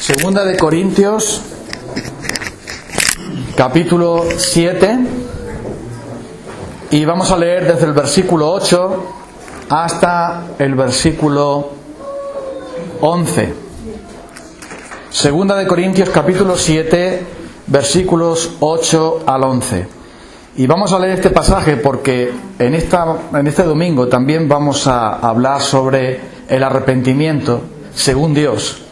Segunda de Corintios, capítulo 7, y vamos a leer desde el versículo 8 hasta el versículo 11. Segunda de Corintios, capítulo 7, versículos 8 al 11. Y vamos a leer este pasaje porque en este domingo también vamos a hablar sobre el arrepentimiento según Dios.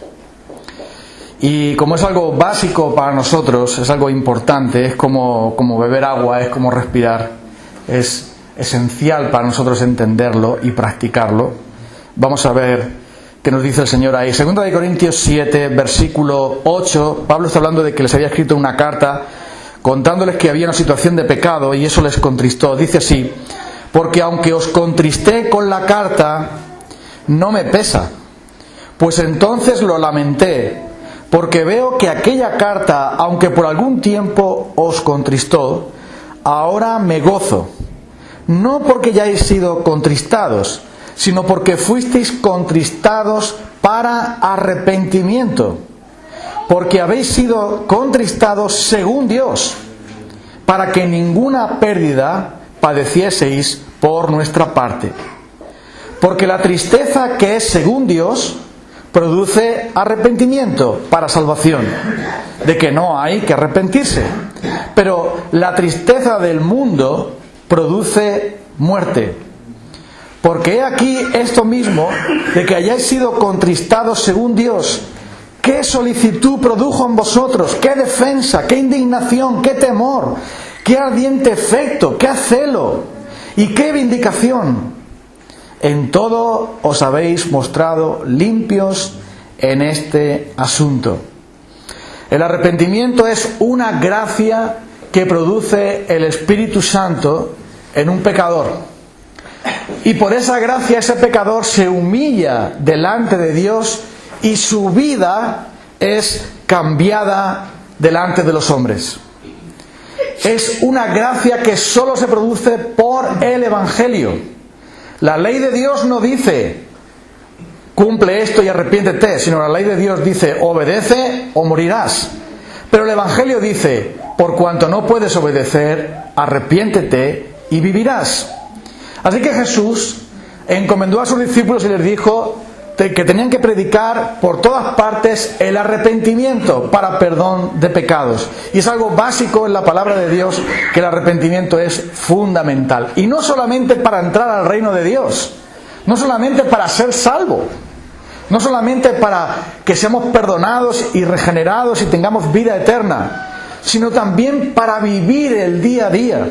Y como es algo básico para nosotros, es algo importante, es como beber agua, es como respirar, es esencial para nosotros entenderlo y practicarlo. Vamos a ver qué nos dice el Señor ahí. Segunda de Corintios 7, versículo 8, Pablo está hablando de que les había escrito una carta contándoles que había una situación de pecado y eso les contristó. Dice así: porque aunque os contristé con la carta, no me pesa, pues entonces lo lamenté, porque veo que aquella carta, aunque por algún tiempo os contristó, ahora me gozo, no porque ya hayáis sido contristados, sino porque fuisteis contristados para arrepentimiento, porque habéis sido contristados según Dios, para que ninguna pérdida padecieseis por nuestra parte. Porque la tristeza que es según Dios produce arrepentimiento para salvación, de que no hay que arrepentirse. Pero la tristeza del mundo produce muerte. Porque he aquí esto mismo, de que hayáis sido contristados según Dios, qué solicitud produjo en vosotros, qué defensa, qué indignación, qué temor, qué ardiente efecto, qué celo y qué vindicación. En todo os habéis mostrado limpios en este asunto. El arrepentimiento es una gracia que produce el Espíritu Santo en un pecador. Y por esa gracia ese pecador se humilla delante de Dios y su vida es cambiada delante de los hombres. Es una gracia que solo se produce por el Evangelio. La ley de Dios no dice cumple esto y arrepiéntete, sino la ley de Dios dice obedece o morirás. Pero el Evangelio dice por cuanto no puedes obedecer, arrepiéntete y vivirás. Así que Jesús encomendó a sus discípulos y les dijo que tenían que predicar por todas partes el arrepentimiento para perdón de pecados. Y es algo básico en la palabra de Dios, que el arrepentimiento es fundamental. Y no solamente para entrar al reino de Dios, no solamente para ser salvo, no solamente para que seamos perdonados y regenerados y tengamos vida eterna, sino también para vivir el día a día.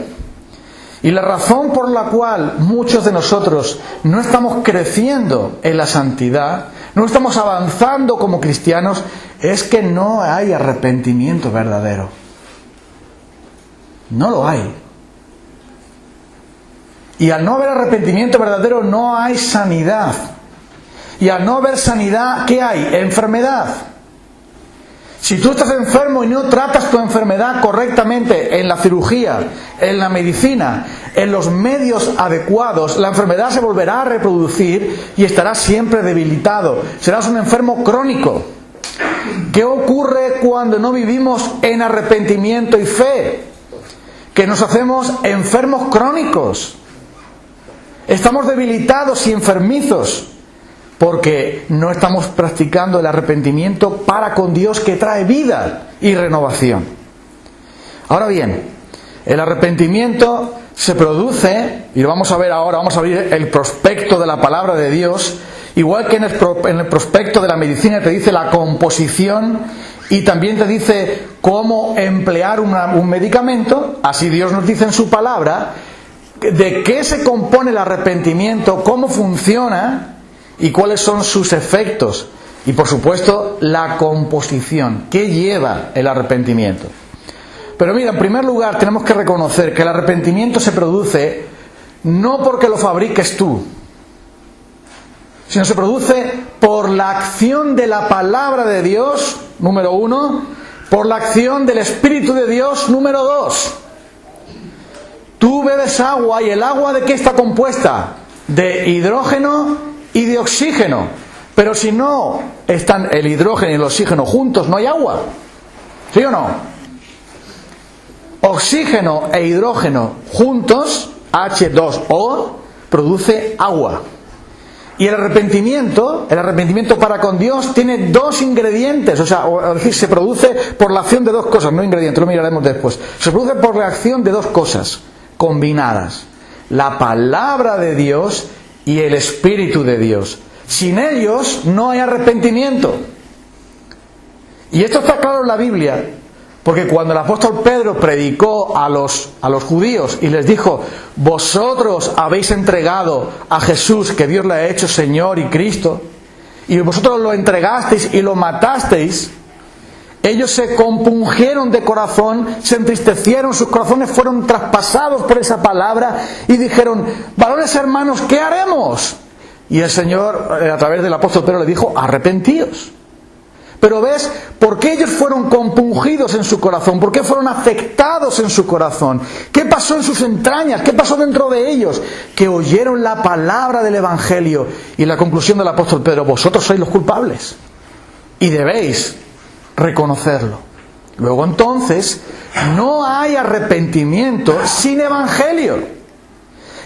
Y la razón por la cual muchos de nosotros no estamos creciendo en la santidad, no estamos avanzando como cristianos, es que no hay arrepentimiento verdadero. No lo hay. Y al no haber arrepentimiento verdadero no hay sanidad. Y al no haber sanidad, ¿qué hay? Enfermedad. Si tú estás enfermo y no tratas tu enfermedad correctamente en la cirugía, en la medicina, en los medios adecuados, la enfermedad se volverá a reproducir y estarás siempre debilitado. Serás un enfermo crónico. ¿Qué ocurre cuando no vivimos en arrepentimiento y fe? Que nos hacemos enfermos crónicos. Estamos debilitados y enfermizos. Porque no estamos practicando el arrepentimiento para con Dios, que trae vida y renovación. Ahora bien, el arrepentimiento se produce, y lo vamos a ver ahora, vamos a abrir el prospecto de la palabra de Dios, igual que en el prospecto de la medicina te dice la composición y también te dice cómo emplear un medicamento, así Dios nos dice en su palabra de qué se compone el arrepentimiento, cómo funciona y cuáles son sus efectos. Y por supuesto, la composición. ¿Qué lleva el arrepentimiento? Pero mira, en primer lugar tenemos que reconocer que el arrepentimiento se produce no porque lo fabriques tú, sino se produce por la acción de la palabra de Dios, número 1, por la acción del Espíritu de Dios, número 2. Tú bebes agua, y el agua ¿de qué está compuesta? De hidrógeno y de oxígeno. Pero si no están el hidrógeno y el oxígeno juntos, no hay agua. ¿Sí o no? Oxígeno e hidrógeno juntos, H2O, produce agua. Y el arrepentimiento para con Dios tiene dos ingredientes, es decir, se produce por la acción de dos cosas, no ingredientes, lo miraremos después. Se produce por la acción de dos cosas combinadas: la palabra de Dios y el Espíritu de Dios. Sin ellos no hay arrepentimiento. Y esto está claro en la Biblia, porque cuando el apóstol Pedro predicó a los judíos y les dijo: vosotros habéis entregado a Jesús, que Dios le ha hecho Señor y Cristo, y vosotros lo entregasteis y lo matasteis, ellos se compungieron de corazón, se entristecieron, sus corazones fueron traspasados por esa palabra y dijeron: varones hermanos, ¿qué haremos? Y el Señor, a través del apóstol Pedro, le dijo: arrepentíos. Pero ves, ¿por qué ellos fueron compungidos en su corazón? ¿Por qué fueron afectados en su corazón? ¿Qué pasó en sus entrañas? ¿Qué pasó dentro de ellos? Que oyeron la palabra del Evangelio. Y la conclusión del apóstol Pedro: vosotros sois los culpables y debéis reconocerlo. Luego entonces, no hay arrepentimiento sin Evangelio.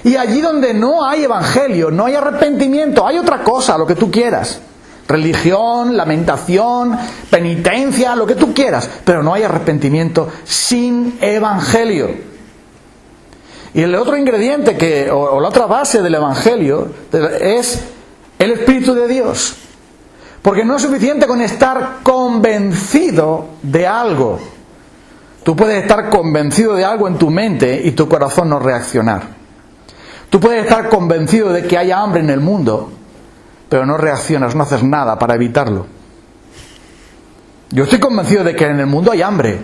Y allí donde no hay Evangelio, no hay arrepentimiento, hay otra cosa, lo que tú quieras. Religión, lamentación, penitencia, lo que tú quieras, pero no hay arrepentimiento sin Evangelio. Y el otro ingrediente o la otra base del Evangelio es el Espíritu de Dios. Porque no es suficiente con estar convencido de algo. Tú puedes estar convencido de algo en tu mente y tu corazón no reaccionar. Tú puedes estar convencido de que hay hambre en el mundo, pero no reaccionas, no haces nada para evitarlo. Yo estoy convencido de que en el mundo hay hambre,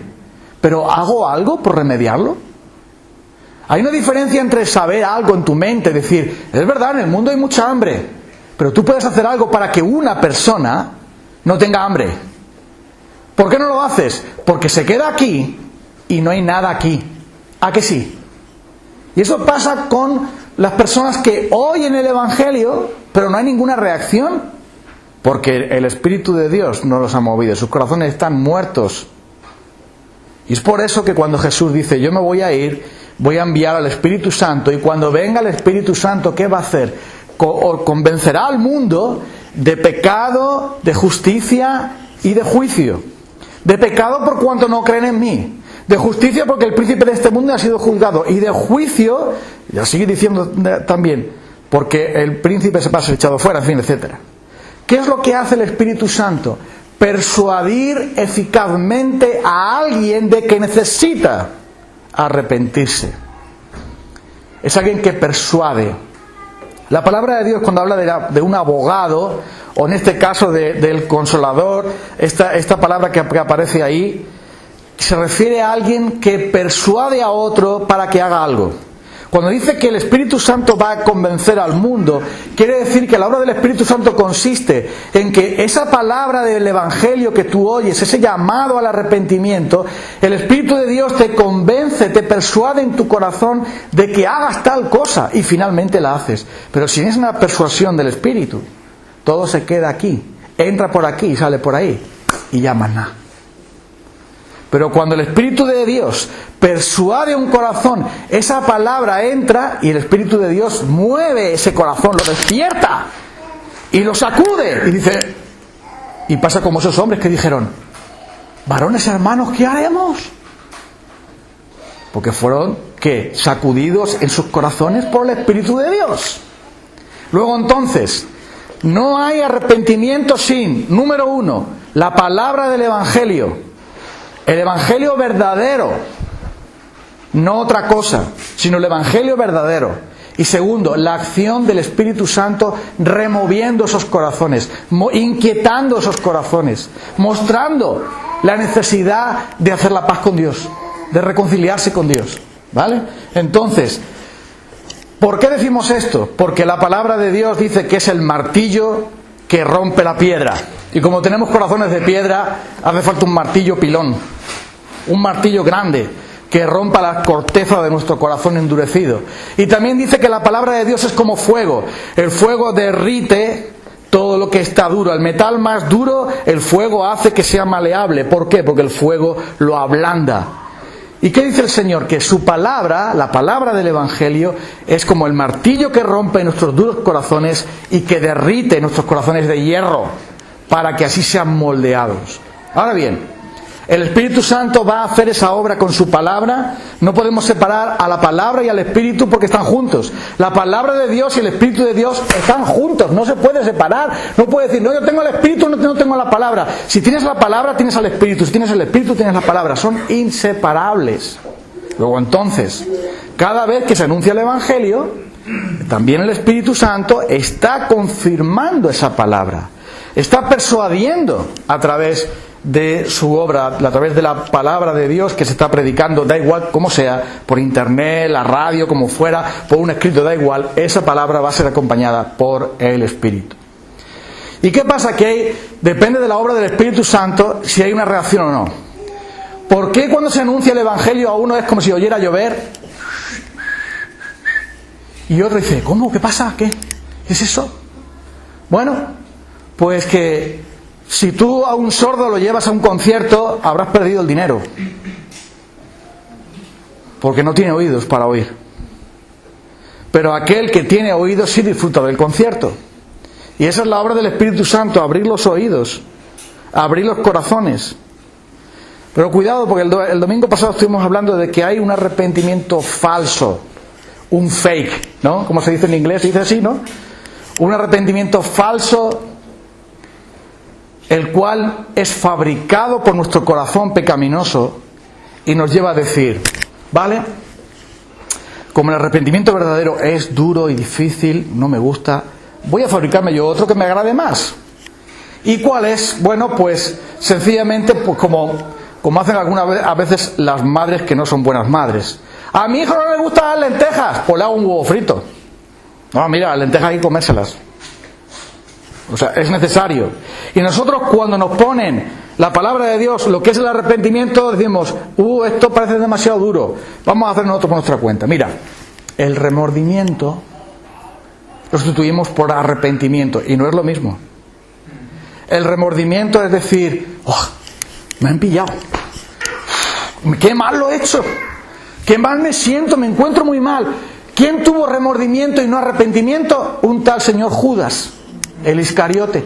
pero ¿hago algo por remediarlo? Hay una diferencia entre saber algo en tu mente, decir: es verdad, en el mundo hay mucha hambre, pero tú puedes hacer algo para que una persona no tenga hambre. ¿Por qué no lo haces? Porque se queda aquí y no hay nada aquí. ¿A que sí? Y eso pasa con las personas que oyen el Evangelio, pero no hay ninguna reacción, porque el Espíritu de Dios no los ha movido, sus corazones están muertos. Y es por eso que cuando Jesús dice: yo me voy a ir, voy a enviar al Espíritu Santo, y cuando venga el Espíritu Santo, ¿qué va a hacer? Convencerá al mundo de pecado, de justicia y de juicio. De pecado por cuanto no creen en mí. De justicia porque el príncipe de este mundo ha sido juzgado. Y de juicio, ya sigue diciendo también, porque el príncipe se pasa echado fuera, en fin, etc. ¿Qué es lo que hace el Espíritu Santo? Persuadir eficazmente a alguien de que necesita arrepentirse. Es alguien que persuade. La palabra de Dios, cuando habla de un abogado, o en este caso del consolador, esta palabra que aparece ahí, se refiere a alguien que persuade a otro para que haga algo. Cuando dice que el Espíritu Santo va a convencer al mundo, quiere decir que la obra del Espíritu Santo consiste en que esa palabra del Evangelio que tú oyes, ese llamado al arrepentimiento, el Espíritu de Dios te convence, te persuade en tu corazón de que hagas tal cosa y finalmente la haces. Pero si es una persuasión del Espíritu, todo se queda aquí, entra por aquí y sale por ahí y ya más nada. Pero cuando el Espíritu de Dios persuade un corazón, esa palabra entra y el Espíritu de Dios mueve ese corazón, lo despierta y lo sacude. Y dice, y pasa como esos hombres que dijeron: varones hermanos, ¿qué haremos? Porque fueron, ¿qué? Sacudidos en sus corazones por el Espíritu de Dios. Luego entonces, no hay arrepentimiento sin, número 1, la palabra del Evangelio. El Evangelio verdadero, no otra cosa, sino el Evangelio verdadero. Y segundo, la acción del Espíritu Santo removiendo esos corazones, inquietando esos corazones, mostrando la necesidad de hacer la paz con Dios, de reconciliarse con Dios. ¿Vale? Entonces, ¿por qué decimos esto? Porque la palabra de Dios dice que es el martillo que rompe la piedra. Y como tenemos corazones de piedra, hace falta un martillo pilón, un martillo grande que rompa la corteza de nuestro corazón endurecido. Y también dice que la palabra de Dios es como fuego. El fuego derrite todo lo que está duro. El metal más duro, el fuego hace que sea maleable. ¿Por qué? Porque el fuego lo ablanda. ¿Y qué dice el Señor? Que su palabra, la palabra del Evangelio, es como el martillo que rompe nuestros duros corazones y que derrite nuestros corazones de hierro, para que así sean moldeados. Ahora bien, el Espíritu Santo va a hacer esa obra con su palabra. No podemos separar a la palabra y al Espíritu porque están juntos. La palabra de Dios y el Espíritu de Dios están juntos, no se puede separar. No puede decir, no, yo tengo el Espíritu, no tengo la palabra. Si tienes la palabra, tienes al Espíritu. Si tienes el Espíritu, tienes la palabra. Son inseparables. Luego entonces, cada vez que se anuncia el Evangelio, también el Espíritu Santo está confirmando esa palabra. Está persuadiendo a través de su obra, a través de la palabra de Dios que se está predicando, da igual cómo sea, por internet, la radio, como fuera, por un escrito, da igual, esa palabra va a ser acompañada por el Espíritu. ¿Y qué pasa? Que depende de la obra del Espíritu Santo si hay una reacción o no. ¿Por qué cuando se anuncia el Evangelio a uno es como si oyera llover? Y otro dice, ¿cómo? ¿Qué pasa? ¿Qué es eso? Bueno, pues que si tú a un sordo lo llevas a un concierto, habrás perdido el dinero, porque no tiene oídos para oír. Pero aquel que tiene oídos sí disfruta del concierto. Y esa es la obra del Espíritu Santo, abrir los oídos, abrir los corazones. Pero cuidado, porque el domingo pasado estuvimos hablando de que hay un arrepentimiento falso, un fake, ¿no? Como se dice en inglés, se dice así, ¿no? Un arrepentimiento falso, el cual es fabricado por nuestro corazón pecaminoso y nos lleva a decir, ¿vale? Como el arrepentimiento verdadero es duro y difícil, no me gusta, voy a fabricarme yo otro que me agrade más. ¿Y cuál es? Bueno, pues sencillamente pues como hacen a veces las madres que no son buenas madres. A mi hijo no le gustan las lentejas, pues le hago un huevo frito. No, mira, las lentejas hay que comérselas. O sea, es necesario. Y nosotros cuando nos ponen la palabra de Dios, lo que es el arrepentimiento, decimos, esto parece demasiado duro, vamos a hacer nosotros por nuestra cuenta. Mira, el remordimiento lo sustituimos por arrepentimiento y no es lo mismo. El remordimiento es decir, me han pillado, qué mal lo he hecho, qué mal me siento, me encuentro muy mal. ¿Quién tuvo remordimiento y no arrepentimiento? Un tal señor Judas, el Iscariote.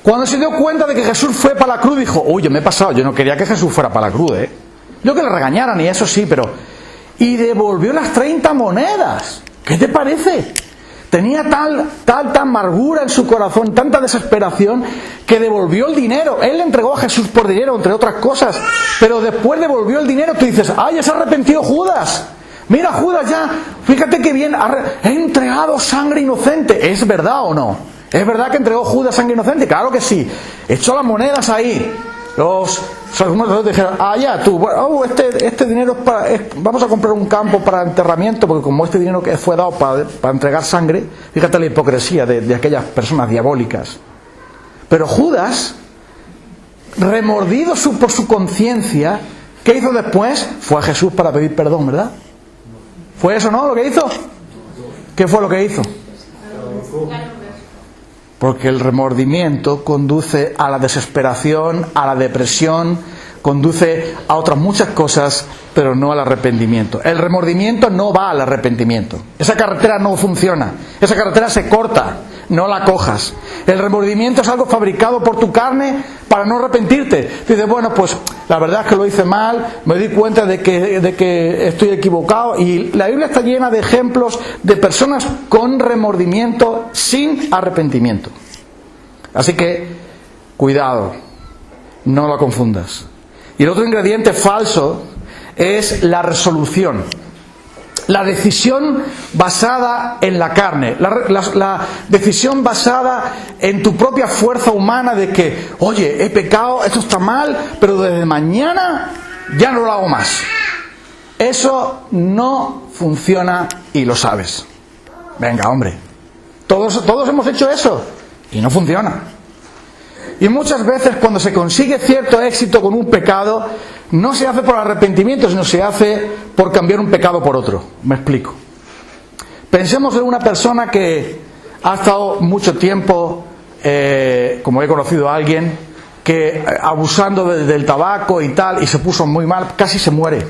Cuando se dio cuenta de que Jesús fue para la cruz, dijo, yo me he pasado, yo no quería que Jesús fuera para la cruz, yo que le regañaran y eso sí, pero... Y devolvió las 30 monedas. ¿Qué te parece? Tenía tal amargura en su corazón, tanta desesperación, que devolvió el dinero. Él le entregó a Jesús por dinero, entre otras cosas, pero después devolvió el dinero. Tú dices, ya se arrepintió Judas. Mira, Judas ya, fíjate que bien, ha entregado sangre inocente. ¿Es verdad o no? ¿Es verdad que entregó Judas sangre inocente? Claro que sí. Echó las monedas ahí. Algunos dijeron, este dinero es para... vamos a comprar un campo para enterramiento, porque como este dinero que fue dado para entregar sangre, fíjate la hipocresía de aquellas personas diabólicas. Pero Judas, remordido por su conciencia, ¿qué hizo después? Fue a Jesús para pedir perdón, ¿verdad? ¿Fue eso, no, lo que hizo? ¿Qué fue lo que hizo? Porque el remordimiento conduce a la desesperación, a la depresión, conduce a otras muchas cosas, pero no al arrepentimiento. El remordimiento no va al arrepentimiento. Esa carretera no funciona. Esa carretera se corta, no la cojas. El remordimiento es algo fabricado por tu carne para no arrepentirte. Dices, bueno, pues la verdad es que lo hice mal, me di cuenta de que estoy equivocado. Y la Biblia está llena de ejemplos de personas con remordimiento sin arrepentimiento. Así que, cuidado, no lo confundas. Y el otro ingrediente falso es la resolución. La decisión basada en la carne, la decisión basada en tu propia fuerza humana de que, oye, he pecado, esto está mal, pero desde mañana ya no lo hago más. Eso no funciona y lo sabes. Venga, hombre, todos hemos hecho eso y no funciona. Y muchas veces cuando se consigue cierto éxito con un pecado, no se hace por arrepentimiento, sino se hace por cambiar un pecado por otro. Me explico. Pensemos en una persona que ha estado mucho tiempo, como he conocido a alguien, que abusando del tabaco y tal, y se puso muy mal, casi se muere.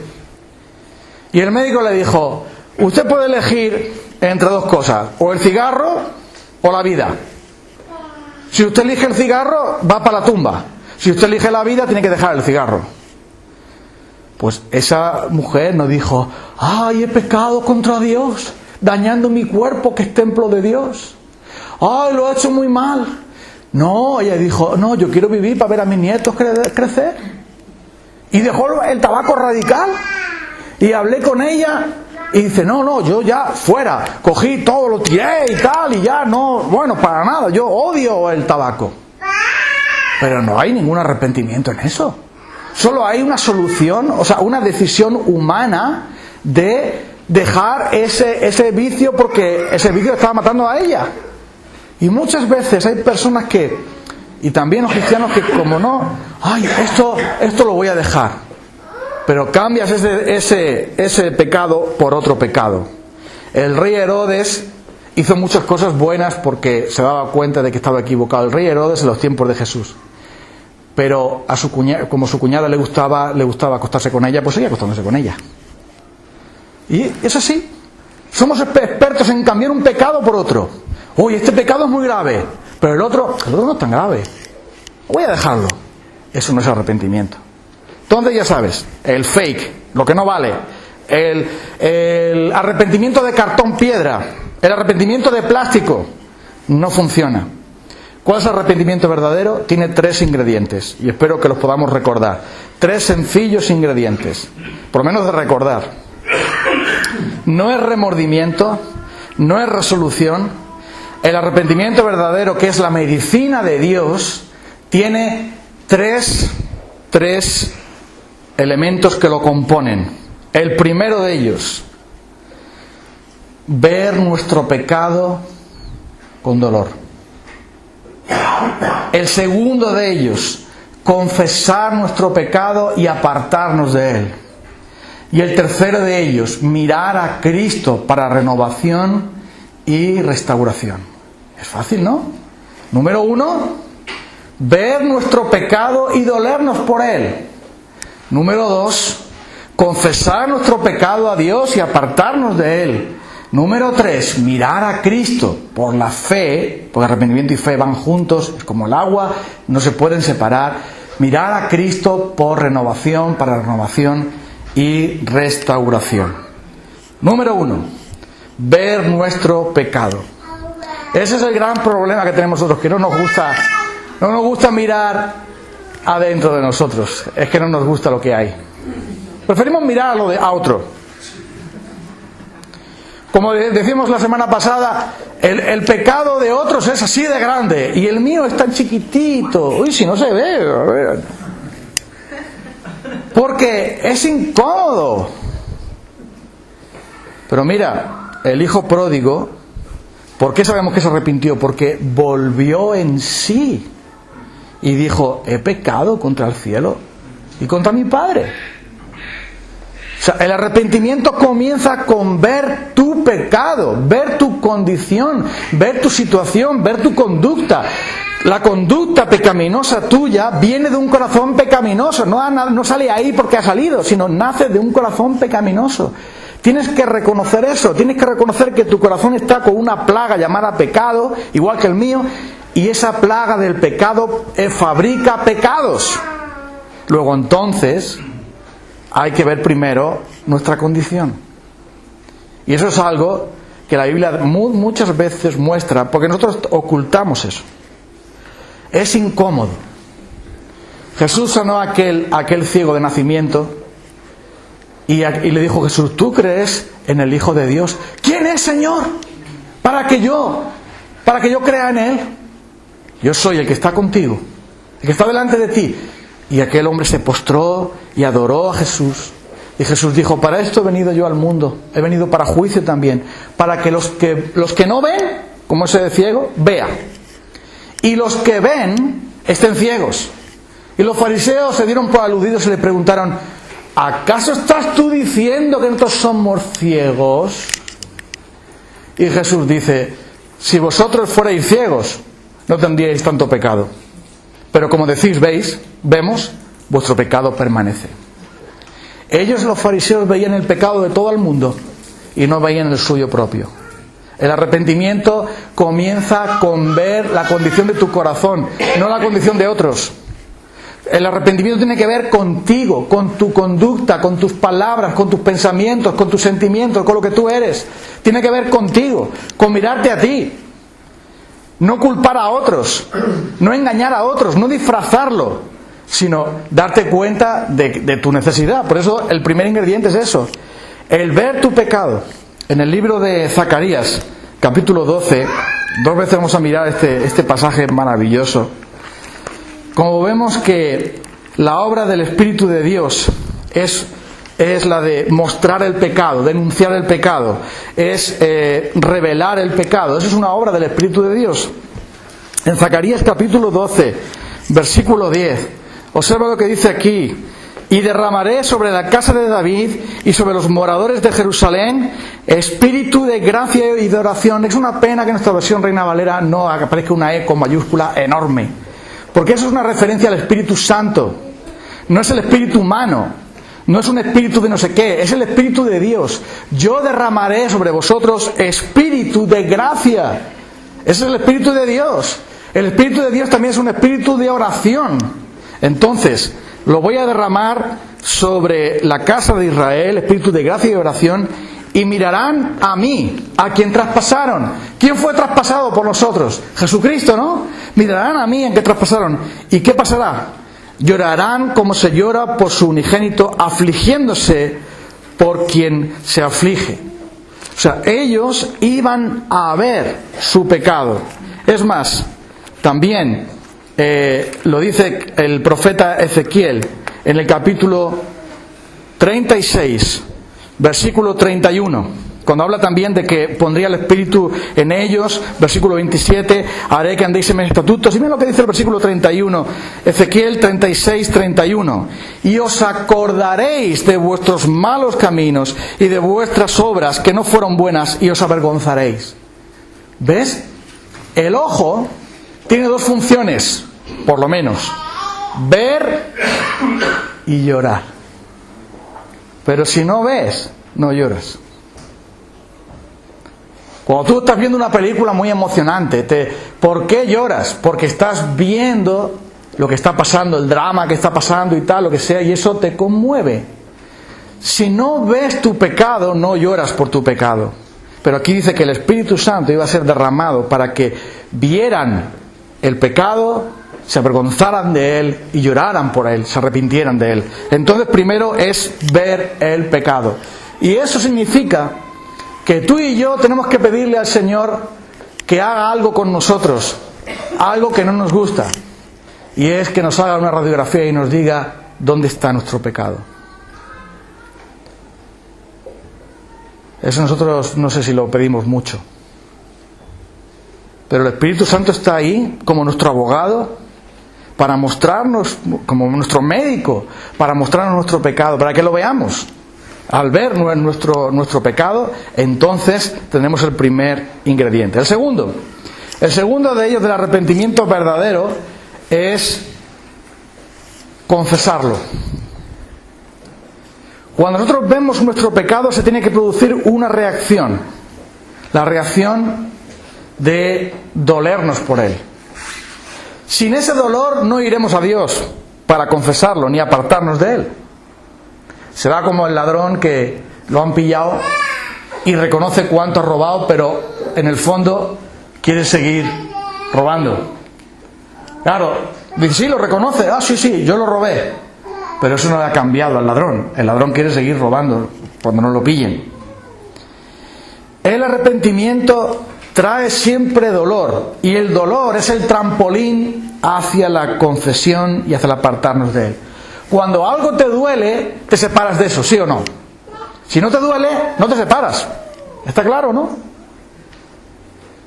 Y el médico le dijo: usted puede elegir entre dos cosas, o el cigarro o la vida. Si usted elige el cigarro, va para la tumba. Si usted elige la vida, tiene que dejar el cigarro. Pues esa mujer no dijo: ay, he pecado contra Dios, dañando mi cuerpo que es templo de Dios. Ay, lo he hecho muy mal. No, ella dijo: no, yo quiero vivir para ver a mis nietos crecer. Y dejó el tabaco radical. Y hablé con ella y dice: no, yo ya fuera, cogí todo, lo tiré y tal, y ya no, bueno, para nada, yo odio el tabaco. Pero no hay ningún arrepentimiento en eso. Solo hay una solución, o sea, una decisión humana de dejar ese vicio, porque ese vicio estaba matando a ella. Y muchas veces hay personas que, y también los cristianos, que como no, ay, esto lo voy a dejar. Pero cambias ese pecado por otro pecado. El rey Herodes hizo muchas cosas buenas porque se daba cuenta de que estaba equivocado. El rey Herodes en los tiempos de Jesús. Pero a su cuñada, como su cuñada le gustaba acostarse con ella, pues seguía acostándose con ella. Y es así. Somos expertos en cambiar un pecado por otro. Oye, este pecado es muy grave, pero el otro no es tan grave. Voy a dejarlo. Eso no es arrepentimiento. Entonces ya sabes, el fake, lo que no vale, el arrepentimiento de cartón piedra, el arrepentimiento de plástico, no funciona. ¿Cuál es el arrepentimiento verdadero? Tiene 3 ingredientes, y espero que los podamos recordar. 3 sencillos ingredientes, por lo menos de recordar. No es remordimiento, no es resolución. El arrepentimiento verdadero, que es la medicina de Dios, tiene tres elementos que lo componen. El primero de ellos, ver nuestro pecado con dolor. El segundo de ellos, confesar nuestro pecado y apartarnos de él. Y el tercero de ellos, mirar a Cristo para renovación y restauración. Es fácil, ¿no? Número 1, ver nuestro pecado y dolernos por él. Número 2, confesar nuestro pecado a Dios y apartarnos de él. Número 3, mirar a Cristo por la fe, porque arrepentimiento y fe van juntos, es como el agua, no se pueden separar. Mirar a Cristo por renovación, para renovación y restauración. Número 1, ver nuestro pecado. Ese es el gran problema que tenemos nosotros, que no nos gusta mirar adentro de nosotros. Es que no nos gusta lo que hay. Preferimos mirar a otro. Como decimos la semana pasada, el pecado de otros es así de grande y el mío es tan chiquitito. Uy, si no se ve, a ver. Porque es incómodo. Pero mira, el hijo pródigo, ¿por qué sabemos que se arrepintió? Porque volvió en sí y dijo: he pecado contra el cielo y contra mi Padre. O sea, el arrepentimiento comienza con ver tu pecado, ver tu condición, ver tu situación, ver tu conducta. La conducta pecaminosa tuya viene de un corazón pecaminoso, no sale ahí porque ha salido, sino nace de un corazón pecaminoso. Tienes que reconocer eso, tienes que reconocer que tu corazón está con una plaga llamada pecado, igual que el mío, y esa plaga del pecado fabrica pecados. Luego entonces hay que ver primero nuestra condición. Y eso es algo que la Biblia muchas veces muestra, porque nosotros ocultamos eso. Es incómodo. Jesús sanó a aquel ciego de nacimiento y le dijo Jesús: ¿tú crees en el Hijo de Dios? ¿Quién es, Señor? Para que yo crea en Él. Yo soy el que está contigo, el que está delante de ti. Y aquel hombre se postró y adoró a Jesús. Y Jesús dijo: para esto he venido yo al mundo. He venido para juicio también. Para que los que no ven, como ese de ciego, vean. Y los que ven, estén ciegos. Y los fariseos se dieron por aludidos y le preguntaron: ¿acaso estás tú diciendo que nosotros somos ciegos? Y Jesús dice: si vosotros fuerais ciegos, no tendríais tanto pecado. Pero como decís, vemos, vuestro pecado permanece. Ellos, los fariseos, veían el pecado de todo el mundo y no veían el suyo propio. El arrepentimiento comienza con ver la condición de tu corazón, no la condición de otros. El arrepentimiento tiene que ver contigo, con tu conducta, con tus palabras, con tus pensamientos, con tus sentimientos, con lo que tú eres. Tiene que ver contigo, con mirarte a ti. No culpar a otros, no engañar a otros, no disfrazarlo, sino darte cuenta de tu necesidad. Por eso el primer ingrediente es eso, el ver tu pecado. En el libro de Zacarías, capítulo 12, 2 veces vamos a mirar este pasaje maravilloso. Como vemos que la obra del Espíritu de Dios es la de mostrar el pecado, denunciar el pecado, es revelar el pecado. Eso es una obra del Espíritu de Dios. En Zacarías capítulo 12, versículo 10, observa lo que dice aquí: y derramaré sobre la casa de David y sobre los moradores de Jerusalén espíritu de gracia y de oración. Es una pena que en nuestra versión Reina Valera no aparezca una E con mayúscula enorme, porque eso es una referencia al Espíritu Santo. No es el espíritu humano, no es un espíritu de no sé qué, es el Espíritu de Dios. Yo derramaré sobre vosotros espíritu de gracia. Ese es el Espíritu de Dios. El Espíritu de Dios también es un espíritu de oración. Entonces, lo voy a derramar sobre la casa de Israel, espíritu de gracia y oración, y mirarán a mí, a quien traspasaron. ¿Quién fue traspasado por nosotros? Jesucristo, ¿no? Mirarán a mí en que traspasaron. ¿Y qué pasará? Llorarán como se llora por su unigénito, afligiéndose por quien se aflige. O sea, ellos iban a ver su pecado. Es más, también lo dice el profeta Ezequiel en el capítulo 36, versículo 31, cuando habla también de que pondría el Espíritu en ellos. Versículo 27, haré que andéis en mis estatutos. Y miren lo que dice el versículo 31, Ezequiel 36, 31: y os acordaréis de vuestros malos caminos y de vuestras obras que no fueron buenas, y os avergonzaréis. ¿Ves? El ojo tiene dos funciones, por lo menos: ver y llorar. Pero si no ves, no lloras. Cuando tú estás viendo una película muy emocionante, ¿por qué lloras? Porque estás viendo lo que está pasando, el drama que está pasando y tal, lo que sea, y eso te conmueve. Si no ves tu pecado, no lloras por tu pecado. Pero aquí dice que el Espíritu Santo iba a ser derramado para que vieran el pecado, se avergonzaran de él y lloraran por él, se arrepintieran de él. Entonces, primero es ver el pecado. Y eso significa que tú y yo tenemos que pedirle al Señor que haga algo con nosotros, algo que no nos gusta, y es que nos haga una radiografía y nos diga dónde está nuestro pecado. Eso nosotros no sé si lo pedimos mucho, pero el Espíritu Santo está ahí como nuestro abogado para mostrarnos, como nuestro médico, para mostrarnos nuestro pecado, para que lo veamos. Al ver nuestro pecado, entonces tenemos el primer ingrediente. El segundo de ellos, del arrepentimiento verdadero, es confesarlo. Cuando nosotros vemos nuestro pecado, se tiene que producir una reacción. La reacción de dolernos por él. Sin ese dolor no iremos a Dios para confesarlo, ni apartarnos de él. Será como el ladrón que lo han pillado y reconoce cuánto ha robado, pero en el fondo quiere seguir robando. Claro, dice, sí, lo reconoce, sí, yo lo robé. Pero eso no le ha cambiado al ladrón. El ladrón quiere seguir robando cuando no lo pillen. El arrepentimiento trae siempre dolor, y el dolor es el trampolín hacia la confesión y hacia el apartarnos de él. Cuando algo te duele, te separas de eso, ¿sí o no? Si no te duele, no te separas. ¿Está claro, no?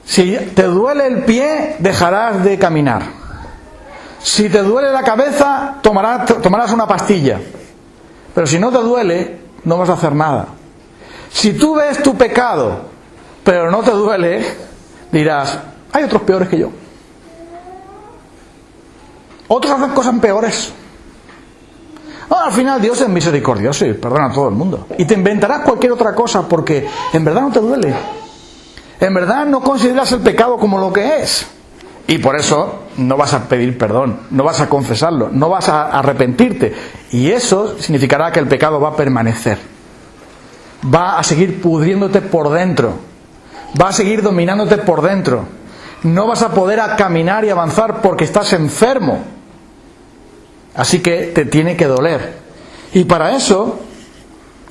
Si te duele el pie, dejarás de caminar. Si te duele la cabeza, tomarás una pastilla. Pero si no te duele, no vas a hacer nada. Si tú ves tu pecado, pero no te duele, dirás, hay otros peores que yo. Otros hacen cosas peores. Al final Dios es misericordioso y perdona a todo el mundo. Y te inventarás cualquier otra cosa porque en verdad no te duele. En verdad no consideras el pecado como lo que es. Y por eso no vas a pedir perdón, no vas a confesarlo, no vas a arrepentirte. Y eso significará que el pecado va a permanecer. Va a seguir pudriéndote por dentro. Va a seguir dominándote por dentro. No vas a poder caminar y avanzar porque estás enfermo. Así que te tiene que doler. Y para eso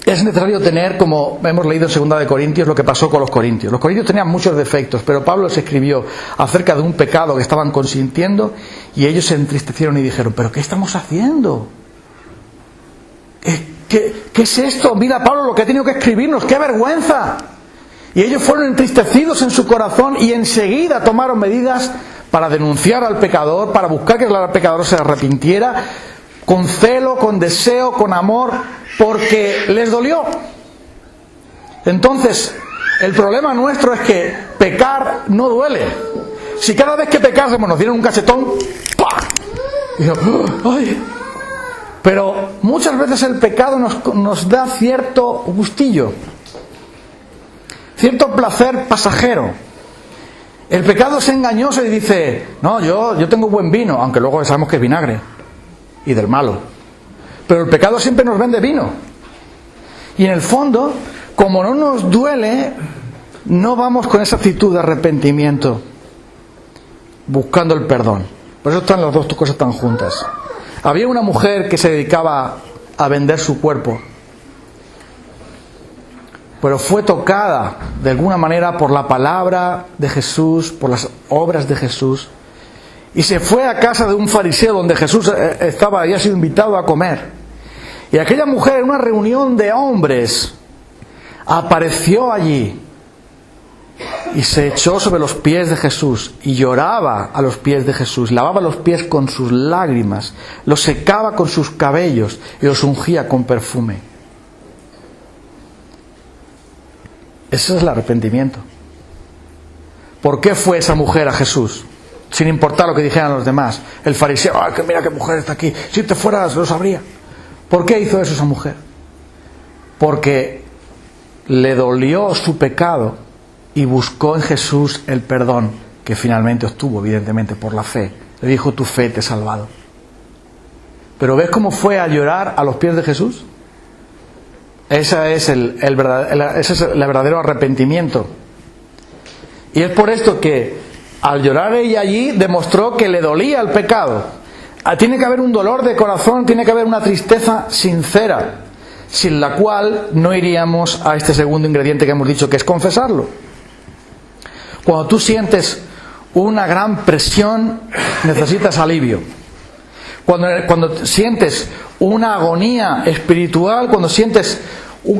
es necesario tener, como hemos leído en 2 de Corintios, lo que pasó con los corintios. Los corintios tenían muchos defectos, pero Pablo les escribió acerca de un pecado que estaban consintiendo y ellos se entristecieron y dijeron, ¿pero qué estamos haciendo? ¿Qué es esto? Mira Pablo lo que ha tenido que escribirnos, ¡qué vergüenza! Y ellos fueron entristecidos en su corazón y enseguida tomaron medidas para denunciar al pecador, para buscar que el pecador se arrepintiera, con celo, con deseo, con amor, porque les dolió. Entonces, el problema nuestro es que pecar no duele. Si cada vez que pecásemos nos dieran un cachetón, ¡pah! Y yo, ¡ay! Pero muchas veces el pecado nos da cierto gustillo, cierto placer pasajero. El pecado es engañoso y dice, no, yo tengo buen vino, aunque luego sabemos que es vinagre y del malo. Pero el pecado siempre nos vende vino. Y en el fondo, como no nos duele, no vamos con esa actitud de arrepentimiento, buscando el perdón. Por eso están las dos cosas tan juntas. Había una mujer que se dedicaba a vender su cuerpo, pero fue tocada de alguna manera por la palabra de Jesús, por las obras de Jesús, y se fue a casa de un fariseo donde Jesús había sido invitado a comer. Y aquella mujer, en una reunión de hombres, apareció allí y se echó sobre los pies de Jesús y lloraba a los pies de Jesús, lavaba los pies con sus lágrimas, los secaba con sus cabellos y los ungía con perfume. Ese es el arrepentimiento. ¿Por qué fue esa mujer a Jesús? Sin importar lo que dijeran los demás. El fariseo, ¡ay, que mira qué mujer está aquí! Si te fueras lo sabría. ¿Por qué hizo eso esa mujer? Porque le dolió su pecado y buscó en Jesús el perdón que finalmente obtuvo, evidentemente, por la fe. Le dijo, tu fe te ha salvado. Pero ¿ves cómo fue a llorar a los pies de Jesús? Ese es el verdadero arrepentimiento. Y es por esto que al llorar ella allí demostró que le dolía el pecado. Tiene que haber un dolor de corazón, tiene que haber una tristeza sincera, sin la cual no iríamos a este segundo ingrediente que hemos dicho, que es confesarlo. Cuando tú sientes una gran presión, necesitas alivio. Cuando sientes una agonía espiritual, cuando sientes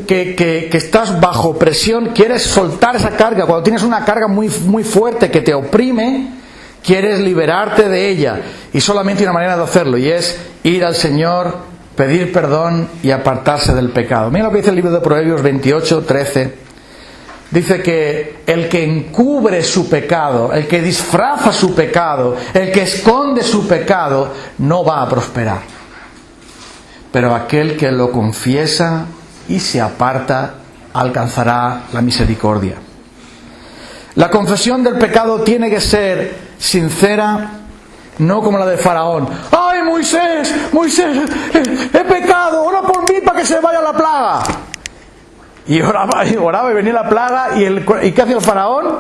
que estás bajo presión, quieres soltar esa carga. Cuando tienes una carga muy, muy fuerte que te oprime, quieres liberarte de ella. Y solamente hay una manera de hacerlo, y es ir al Señor, pedir perdón y apartarse del pecado. Mira lo que dice el libro de Proverbios 28:13. Dice que el que encubre su pecado, el que disfraza su pecado, el que esconde su pecado, no va a prosperar. Pero aquel que lo confiesa y se aparta, alcanzará la misericordia. La confesión del pecado tiene que ser sincera, no como la de Faraón. ¡Ay, Moisés, he pecado, ora por mí para que se vaya la plaga! Y oraba y venía la plaga, ¿y qué hacía el Faraón?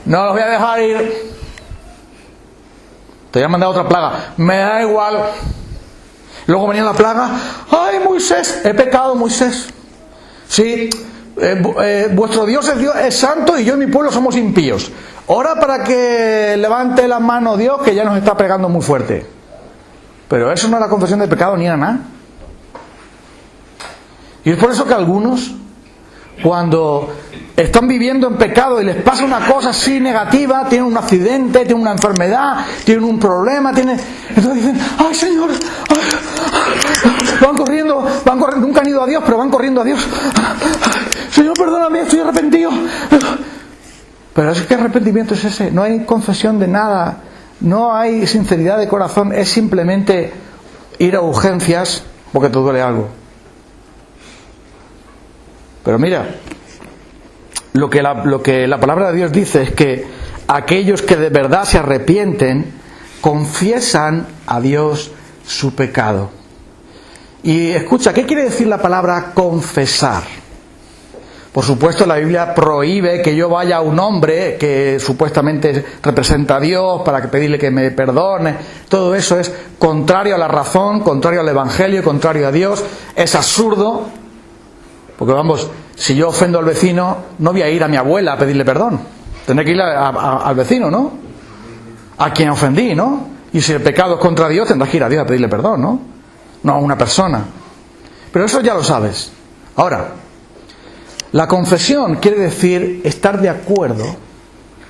No los voy a dejar ir. Te voy a mandar otra plaga. Me da igual. Luego venía la plaga. ¡Ay, Moisés! He pecado, Moisés. Sí, vuestro Dios es santo y yo y mi pueblo somos impíos. Ora para que levante la mano Dios, que ya nos está pegando muy fuerte. Pero eso no es la confesión de pecado ni era nada. Y es por eso que algunos, cuando están viviendo en pecado y les pasa una cosa así negativa, tienen un accidente, tienen una enfermedad, tienen un problema, entonces dicen, ¡ay, Señor! ¡Ay! Van corriendo, nunca han ido a Dios, pero van corriendo a Dios. Señor, perdóname, estoy arrepentido. Pero es que arrepentimiento es ese, no hay confesión de nada, no hay sinceridad de corazón, es simplemente ir a urgencias porque te duele algo. Pero mira, lo que la palabra de Dios dice es que aquellos que de verdad se arrepienten confiesan a Dios su pecado. Y escucha, ¿qué quiere decir la palabra confesar? Por supuesto, la Biblia prohíbe que yo vaya a un hombre que supuestamente representa a Dios para pedirle que me perdone. Todo eso es contrario a la razón, contrario al Evangelio, contrario a Dios. Es absurdo. Porque vamos, si yo ofendo al vecino, no voy a ir a mi abuela a pedirle perdón. Tendré que ir al vecino, ¿no? A quien ofendí, ¿no? Y si el pecado es contra Dios, tendrás que ir a Dios a pedirle perdón, ¿no? No a una persona. Pero eso ya lo sabes. Ahora, la confesión quiere decir estar de acuerdo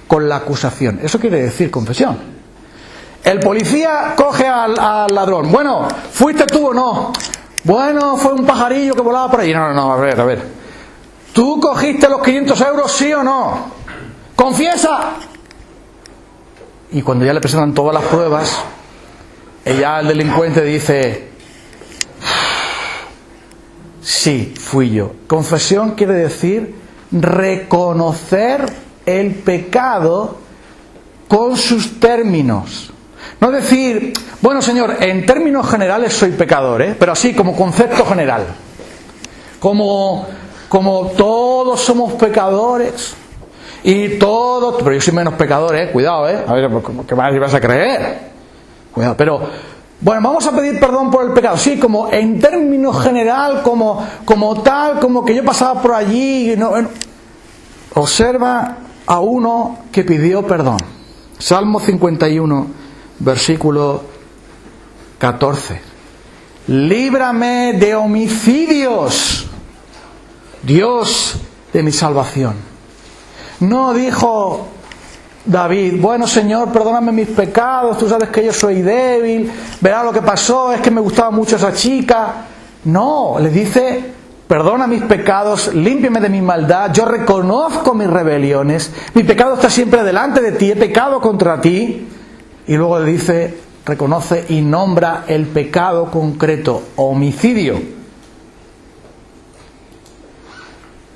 con la acusación. Eso quiere decir confesión. El policía coge al ladrón. Bueno, ¿fuiste tú o no? Bueno, fue un pajarillo que volaba por ahí. No, a ver. ¿Tú cogiste los 500 euros, sí o no? ¡Confiesa! Y cuando ya le presentan todas las pruebas, ella, el delincuente, dice: sí, fui yo. Confesión quiere decir reconocer el pecado con sus términos. No decir, bueno, Señor, en términos generales soy pecador, pero así como concepto general. Como todos somos pecadores y todos, pero yo soy menos pecador, cuidado, a ver, ¿qué más vas a creer? Cuidado, pero bueno, vamos a pedir perdón por el pecado, sí, como en términos general, como tal, como que yo pasaba por allí. Observa a uno que pidió perdón. Salmo 51, versículo 14. Líbrame de homicidios, Dios de mi salvación. No dijo David, bueno, Señor, perdóname mis pecados, tú sabes que yo soy débil, verás lo que pasó, es que me gustaba mucho esa chica. No, le dice, perdona mis pecados, límpiame de mi maldad, yo reconozco mis rebeliones, mi pecado está siempre delante de ti, he pecado contra ti. Y luego le dice, reconoce y nombra el pecado concreto, homicidio.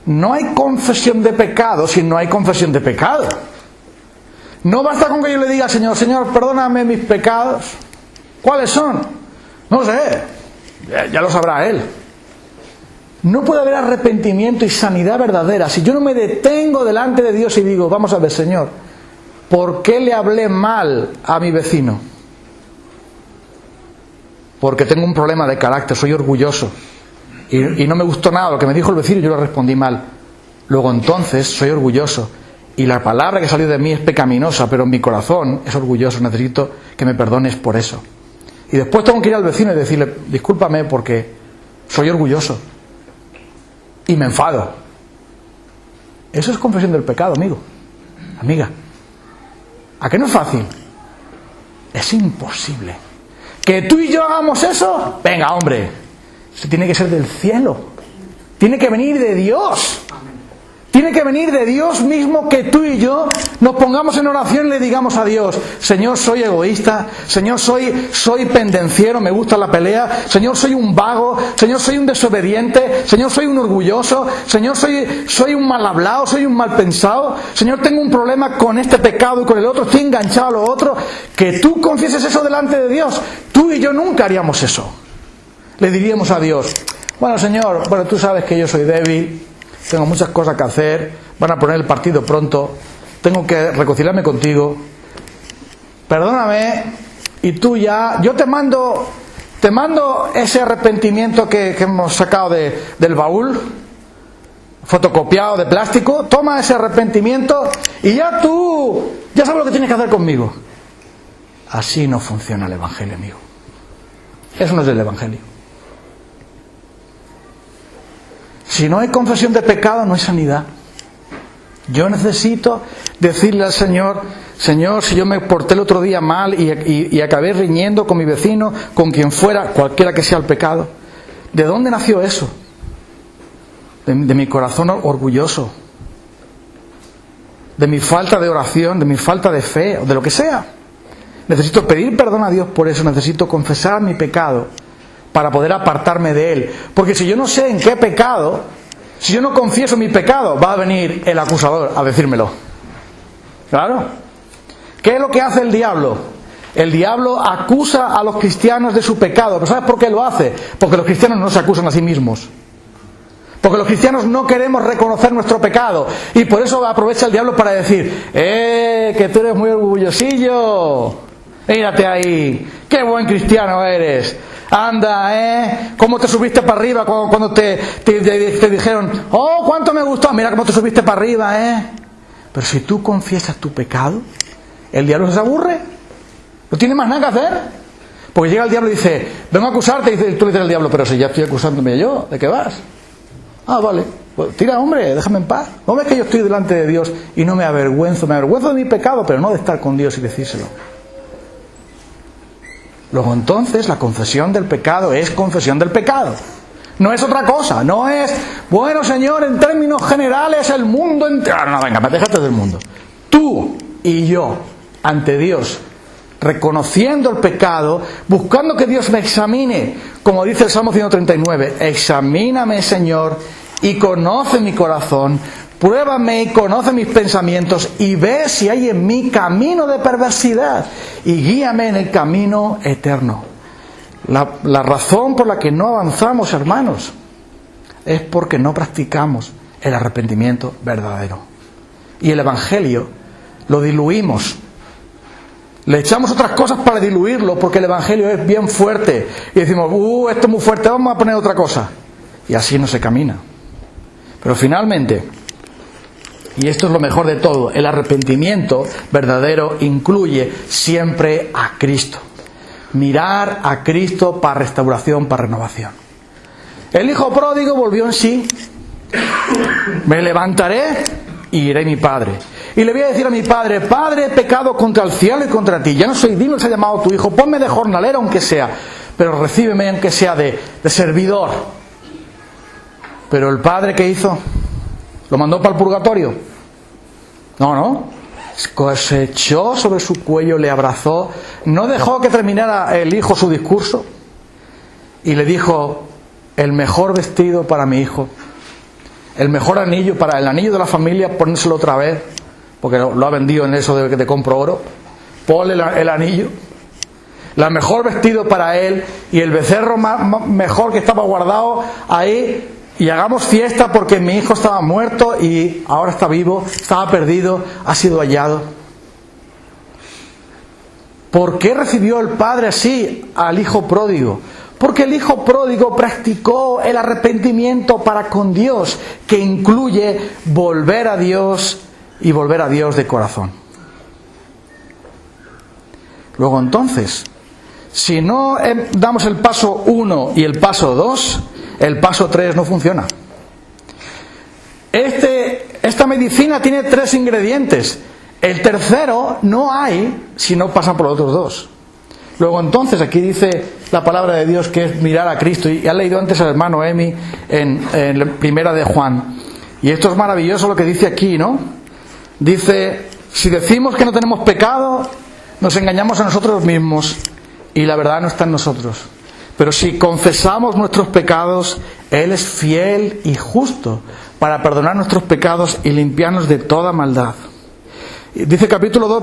No hay confesión de pecado si no hay confesión de pecado. No basta con que yo le diga al Señor, Señor, perdóname mis pecados. ¿Cuáles son? No sé, ya lo sabrá Él. No puede haber arrepentimiento y sanidad verdadera si yo no me detengo delante de Dios y digo, vamos a ver, Señor, ¿por qué le hablé mal a mi vecino? Porque tengo un problema de carácter, soy orgulloso. Y no me gustó nada lo que me dijo el vecino y yo le respondí mal. Luego entonces soy orgulloso. Y la palabra que salió de mí es pecaminosa, pero en mi corazón es orgulloso, necesito que me perdones por eso. Y después tengo que ir al vecino y decirle, discúlpame porque soy orgulloso. Y me enfado. Eso es confesión del pecado, amigo, amiga. ¿A qué no es fácil? Es imposible. ¿Que tú y yo hagamos eso? Venga, hombre, eso tiene que ser del cielo. Tiene que venir de Dios. Tiene que venir de Dios mismo, que tú y yo nos pongamos en oración y le digamos a Dios, Señor, soy egoísta, Señor, soy pendenciero, me gusta la pelea, Señor, soy un vago, Señor, soy un desobediente, Señor, soy un orgulloso, Señor, soy un mal hablado, soy un mal pensado, Señor, tengo un problema con este pecado y con el otro, estoy enganchado a lo otro. Que tú confieses eso delante de Dios. Tú y yo nunca haríamos eso. Le diríamos a Dios, bueno, Señor, tú sabes que yo soy débil, tengo muchas cosas que hacer, van a poner el partido pronto, tengo que reconciliarme contigo, perdóname, y tú ya, yo te mando ese arrepentimiento que hemos sacado del baúl, fotocopiado de plástico, toma ese arrepentimiento y ya sabes lo que tienes que hacer conmigo. Así no funciona el Evangelio, amigo. Eso no es el Evangelio. Si no hay confesión de pecado, no hay sanidad. Yo necesito decirle al Señor, Señor, si yo me porté el otro día mal y acabé riñendo con mi vecino, con quien fuera, cualquiera que sea el pecado, ¿de dónde nació eso? De mi corazón orgulloso. de mi falta de oración, de mi falta de fe, o de lo que sea. Necesito pedir perdón a Dios por eso, necesito confesar mi pecado para poder apartarme de él. Porque si yo no sé en qué pecado, si yo no confieso mi pecado, va a venir el acusador a decírmelo. Claro. ¿Qué es lo que hace el diablo? El diablo acusa a los cristianos de su pecado. ¿Pero sabes por qué lo hace? Porque los cristianos no se acusan a sí mismos. Porque los cristianos no queremos reconocer nuestro pecado. Y por eso aprovecha el diablo para decir: que tú eres muy orgullosillo. Mírate ahí. ¡Qué buen cristiano eres! Anda, ¿cómo te subiste para arriba cuando te dijeron: ¡oh, cuánto me gustó! Mira cómo te subiste para arriba, Pero si tú confiesas tu pecado, el diablo se aburre. No tiene más nada que hacer. Porque llega el diablo y dice: vengo a acusarte. Y tú le dices al diablo: pero si ya estoy acusándome yo, ¿de qué vas? Ah, vale, pues tira, hombre, déjame en paz. ¿No ves que yo estoy delante de Dios y no me avergüenzo? Me avergüenzo de mi pecado, pero no de estar con Dios y decírselo. Luego entonces la confesión del pecado es confesión del pecado. No es otra cosa, no es: bueno, Señor, en términos generales el mundo entero. No, venga, déjate del mundo. Tú y yo, ante Dios, reconociendo el pecado, buscando que Dios me examine, como dice el Salmo 139, examíname, Señor, y conoce mi corazón, pruébame y conoce mis pensamientos, y ve si hay en mí camino de perversidad, y guíame en el camino eterno. La razón por la que no avanzamos, hermanos, es porque no practicamos el arrepentimiento verdadero. Y el Evangelio lo diluimos. Le echamos otras cosas para diluirlo, porque el Evangelio es bien fuerte. Y decimos: esto es muy fuerte, vamos a poner otra cosa. Y así no se camina. Pero finalmente, y esto es lo mejor de todo, el arrepentimiento verdadero incluye siempre a Cristo. Mirar a Cristo para restauración, para renovación. El hijo pródigo volvió en sí. Me levantaré y iré a mi padre. Y le voy a decir a mi padre: Padre, he pecado contra el cielo y contra ti. Ya no soy digno de ser llamado tu hijo. Ponme de jornalero aunque sea, pero recíbeme aunque sea de servidor. Pero el padre, ¿qué hizo? ¿Lo mandó para el purgatorio? No. Se echó sobre su cuello, le abrazó, no dejó que terminara el hijo su discurso y le dijo: el mejor vestido para mi hijo, el mejor anillo, para el anillo de la familia, ponérselo otra vez, porque lo ha vendido en eso de que te compro oro. Ponle el anillo, el mejor vestido para él y el becerro mejor que estaba guardado ahí, y hagamos fiesta porque mi hijo estaba muerto y ahora está vivo, estaba perdido, ha sido hallado. ¿Por qué recibió el padre así al hijo pródigo? Porque el hijo pródigo practicó el arrepentimiento para con Dios, que incluye volver a Dios y volver a Dios de corazón. Luego entonces, si no damos el paso 1 y el paso 2, el paso 3 no funciona. Esta medicina tiene 3 ingredientes. El tercero no hay si no pasan por los otros 2. Luego entonces, aquí dice la palabra de Dios que es mirar a Cristo. Y ha leído antes al hermano Emi en la primera de Juan. Y esto es maravilloso lo que dice aquí, ¿no? Dice: si decimos que no tenemos pecado, nos engañamos a nosotros mismos y la verdad no está en nosotros. Pero si confesamos nuestros pecados, Él es fiel y justo para perdonar nuestros pecados y limpiarnos de toda maldad. Dice capítulo 2,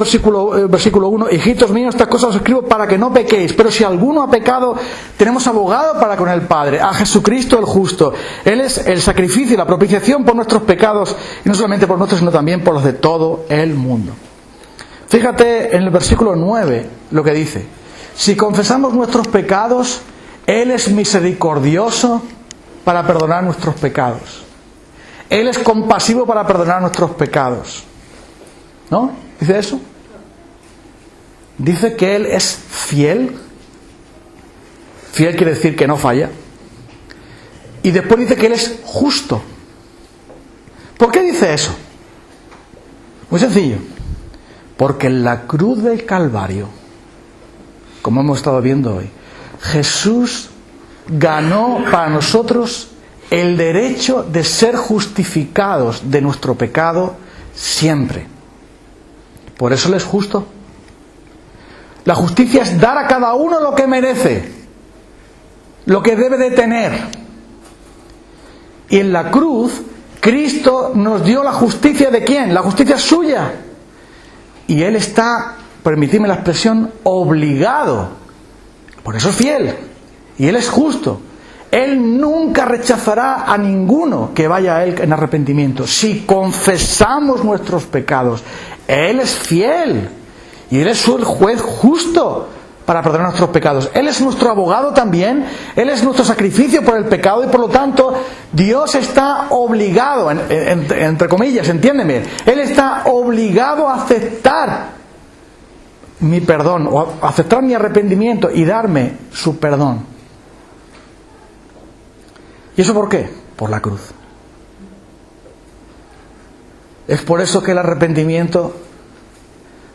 versículo 1: hijitos míos, estas cosas os escribo para que no pequéis. Pero si alguno ha pecado, tenemos abogado para con el Padre, a Jesucristo el justo. Él es el sacrificio y la propiciación por nuestros pecados, y no solamente por nuestros, sino también por los de todo el mundo. Fíjate en el versículo 9 lo que dice: si confesamos nuestros pecados, Él es misericordioso para perdonar nuestros pecados. Él es compasivo para perdonar nuestros pecados. ¿No? ¿Dice eso? Dice que Él es fiel. Fiel quiere decir que no falla. Y después dice que Él es justo. ¿Por qué dice eso? Muy sencillo. Porque en la cruz del Calvario, como hemos estado viendo hoy, Jesús ganó para nosotros el derecho de ser justificados de nuestro pecado siempre. Por eso Él es justo. La justicia es dar a cada uno lo que merece, lo que debe de tener. Y en la cruz, Cristo nos dio la justicia ¿de quién? La justicia suya. Y Él está, permitidme la expresión, obligado. Por eso es fiel. Y Él es justo. Él nunca rechazará a ninguno que vaya a Él en arrepentimiento. Si confesamos nuestros pecados, Él es fiel. Y Él es el juez justo para perdonar nuestros pecados. Él es nuestro abogado también. Él es nuestro sacrificio por el pecado. Y por lo tanto, Dios está obligado, entre comillas, entiéndeme. Él está obligado a aceptar mi perdón, o a aceptar mi arrepentimiento y darme su perdón. ¿Y eso por qué? Por la cruz. Es por eso que el arrepentimiento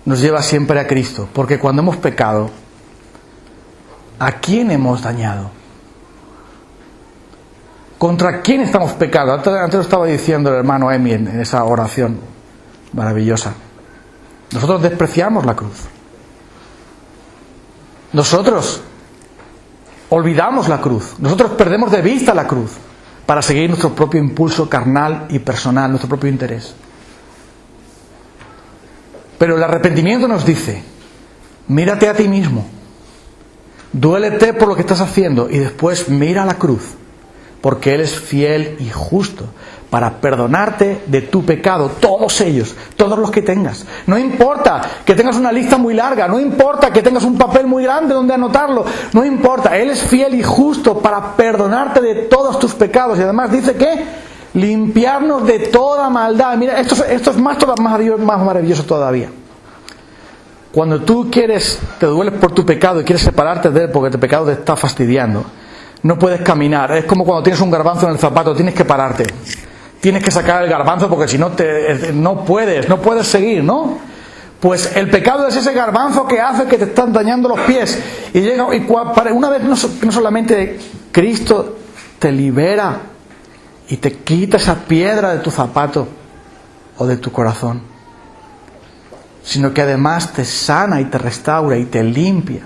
nos lleva siempre a Cristo, porque cuando hemos pecado, ¿a quién hemos dañado? ¿Contra quién estamos pecando? Antes lo estaba diciendo el hermano Emi en esa oración maravillosa. Nosotros despreciamos la cruz. Nosotros olvidamos la cruz. Nosotros perdemos de vista la cruz para seguir nuestro propio impulso carnal y personal, nuestro propio interés. Pero el arrepentimiento nos dice, mírate a ti mismo, duélete por lo que estás haciendo y después mira la cruz, porque Él es fiel y justo para perdonarte de tu pecado, todos ellos, todos los que tengas. No importa que tengas una lista muy larga, no importa que tengas un papel muy grande donde anotarlo, no importa, Él es fiel y justo para perdonarte de todos tus pecados. Y además dice que limpiarnos de toda maldad. Mira, esto es más maravilloso todavía. Cuando tú te dueles por tu pecado y quieres separarte de él porque tu pecado te está fastidiando, no puedes caminar. Es como cuando tienes un garbanzo en el zapato, tienes que pararte. Tienes que sacar el garbanzo porque si no, no puedes seguir, ¿no? Pues el pecado es ese garbanzo que hace que te están dañando los pies. Y una vez no solamente Cristo te libera y te quita esa piedra de tu zapato o de tu corazón, sino que además te sana y te restaura y te limpia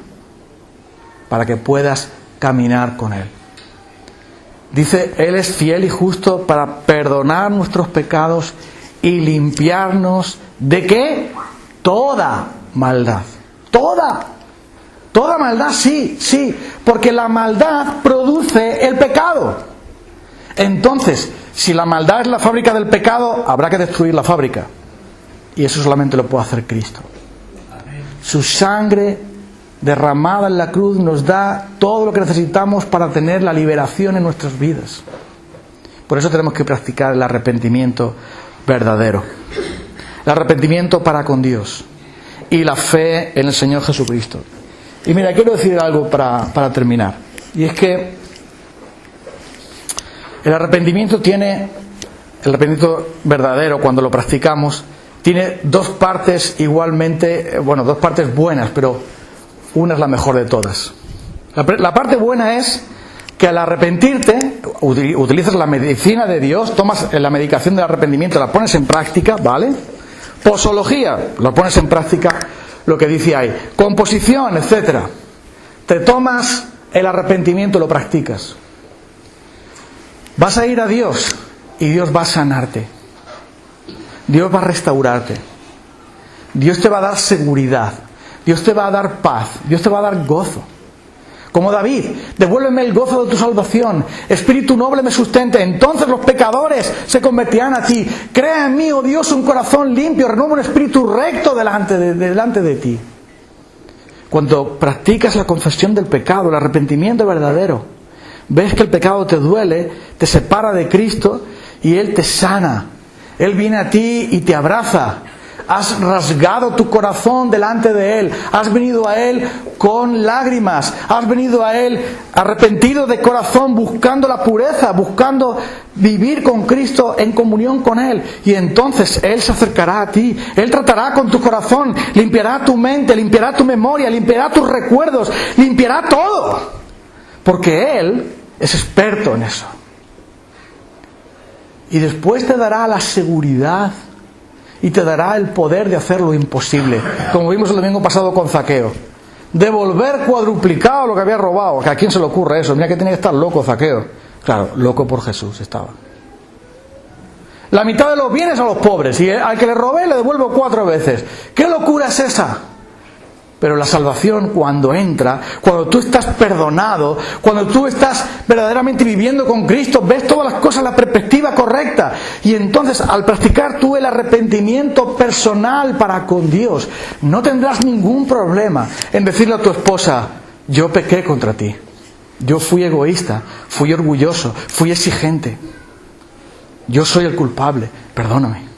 para que puedas caminar con Él. Dice, Él es fiel y justo para perdonar nuestros pecados y limpiarnos ¿de qué? Toda maldad. Toda maldad, sí, porque la maldad produce el pecado. Entonces, si la maldad es la fábrica del pecado, habrá que destruir la fábrica. Y eso solamente lo puede hacer Cristo. Su sangre derramada en la cruz nos da todo lo que necesitamos para tener la liberación en nuestras vidas. Por eso tenemos que practicar el arrepentimiento verdadero. El arrepentimiento para con Dios. Y la fe en el Señor Jesucristo. Y mira, quiero decir algo para terminar. Y es que el arrepentimiento verdadero, cuando lo practicamos, tiene dos partes igualmente, dos partes buenas, pero una es la mejor de todas. La parte buena es que al arrepentirte, utilizas la medicina de Dios, tomas la medicación del arrepentimiento, la pones en práctica, ¿vale? Posología, lo pones en práctica, lo que dice ahí. Composición, etcétera. Te tomas el arrepentimiento, lo practicas. Vas a ir a Dios y Dios va a sanarte. Dios va a restaurarte. Dios te va a dar seguridad. Dios te va a dar paz. Dios te va a dar gozo. Como David, devuélveme el gozo de tu salvación. Espíritu noble me sustente. Entonces los pecadores se convertirán a ti. Crea en mí, oh Dios, un corazón limpio. Renueva un espíritu recto delante de ti. Cuando practicas la confesión del pecado, el arrepentimiento verdadero, ves que el pecado te duele, te separa de Cristo y Él te sana. Él viene a ti y te abraza. Has rasgado tu corazón delante de Él. Has venido a Él con lágrimas. Has venido a Él arrepentido de corazón, buscando la pureza, buscando vivir con Cristo en comunión con Él. Y entonces Él se acercará a ti. Él tratará con tu corazón, limpiará tu mente, limpiará tu memoria, limpiará tus recuerdos, limpiará todo. Porque Él es experto en eso. Y después te dará la seguridad y te dará el poder de hacer lo imposible, como vimos el domingo pasado con Zaqueo. Devolver cuadruplicado lo que había robado. ¿A quién se le ocurre eso? Mira que tiene que estar loco Zaqueo. Claro, loco por Jesús estaba. La mitad de los bienes a los pobres, y al que le robé le devuelvo 4 veces. ¿Qué locura es esa? Pero la salvación, cuando entra, cuando tú estás perdonado, cuando tú estás verdaderamente viviendo con Cristo, ves todas las cosas en la perspectiva correcta. Y entonces, al practicar tú el arrepentimiento personal para con Dios, no tendrás ningún problema en decirle a tu esposa: yo pequé contra ti, yo fui egoísta, fui orgulloso, fui exigente, yo soy el culpable, perdóname.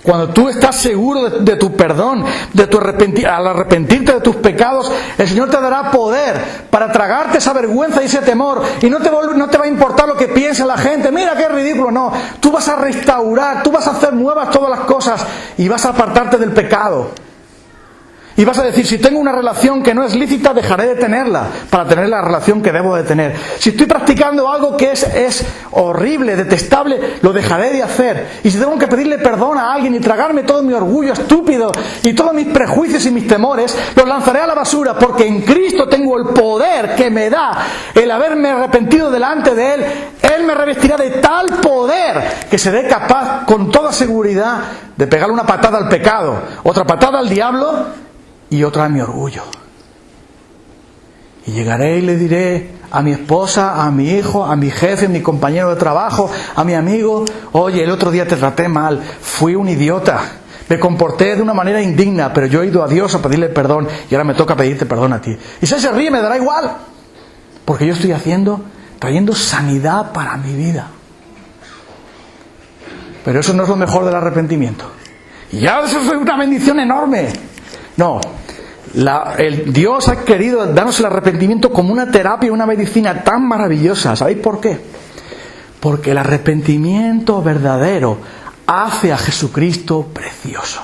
Cuando tú estás seguro de tu perdón, al arrepentirte de tus pecados, el Señor te dará poder para tragarte esa vergüenza y ese temor. Y no te va a importar lo que piense la gente. Mira qué ridículo. No, tú vas a restaurar, tú vas a hacer nuevas todas las cosas y vas a apartarte del pecado. Y vas a decir: si tengo una relación que no es lícita, dejaré de tenerla para tener la relación que debo de tener. Si estoy practicando algo que es horrible, detestable, lo dejaré de hacer. Y si tengo que pedirle perdón a alguien y tragarme todo mi orgullo estúpido y todos mis prejuicios y mis temores, los lanzaré a la basura, porque en Cristo tengo el poder que me da el haberme arrepentido delante de Él. Él me revestirá de tal poder que seré capaz con toda seguridad de pegarle una patada al pecado, otra patada al diablo y otra a mi orgullo. Y llegaré y le diré a mi esposa, a mi hijo, a mi jefe, a mi compañero de trabajo, a mi amigo: oye, el otro día te traté mal, fui un idiota, me comporté de una manera indigna, pero yo he ido a Dios a pedirle perdón y ahora me toca pedirte perdón a ti. Y si se ríe, me dará igual, porque yo estoy trayendo sanidad para mi vida. Pero eso no es lo mejor del arrepentimiento. Y ya eso es una bendición enorme. No, Dios ha querido darnos el arrepentimiento como una terapia, una medicina tan maravillosa. ¿Sabéis por qué? Porque el arrepentimiento verdadero hace a Jesucristo precioso.